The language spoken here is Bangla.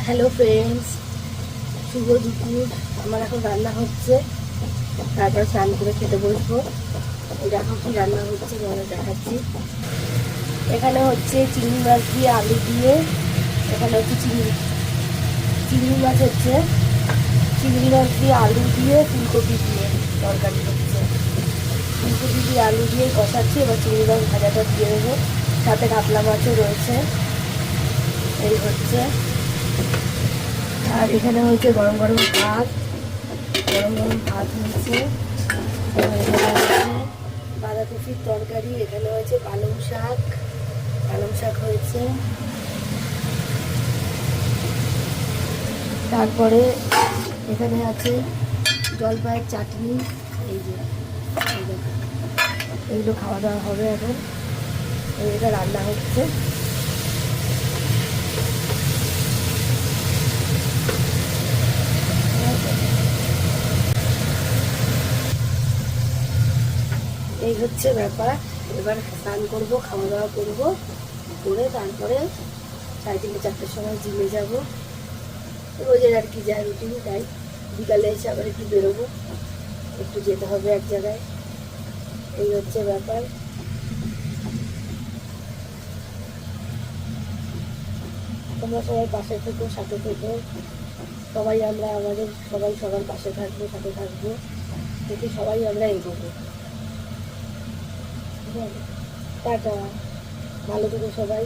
হ্যালো ফ্রেন্ডস, শুভ দুপুর। আমার এখন রান্না হচ্ছে, তারপরে স্নান করে খেতে বসবো। দেখো কি রান্না হচ্ছে তোমাদের দেখাচ্ছি। এখানে হচ্ছে চিংড়ি মাছ দিয়ে আলু দিয়ে, এখানে হচ্ছে চিংড়ি মাছ হচ্ছে, চিংড়ি মাছ দিয়ে আলু দিয়ে ফুলকপি দিয়ে তরকারি হচ্ছে। ফুলকপি দিয়ে আলু দিয়ে কষাচ্ছি, এবার চিংড়ি মাছ ভাজাটা দিয়ে দেবো, সাথে কাতলা মাছও রয়েছে। এই হচ্ছে, আর এখানে হচ্ছে গরম গরম ভাত হয়েছে। এখানে হচ্ছে বাঁধাকপির তরকারি, এখানে হয়েছে পালং শাক হয়েছে। তারপরে এখানে আছে জলপাইয়ের চাটনি। এই যে এইগুলো খাওয়া দাওয়া হবে এখন। এটা রান্না হচ্ছে। এই হচ্ছে ব্যাপার। এবার স্নান করবো, খাওয়া দাওয়া করবো, করে তারপরে 3:30-4টের সময় জিমে যাবো। রোজের আর কি যা রুটিন তাই। বিকালে এসে আবার একটু বেরোবো, একটু যেতে হবে এক জায়গায়। এই হচ্ছে ব্যাপার। তোমরা সবাই পাশে থেকো, সাথে থেকো। সবাই আমরা সবার পাশে থাকবো, সাথে থাকবো, দেখি সবাই আমরা এগোবো। টাটা, ভালো থেকো সবাই।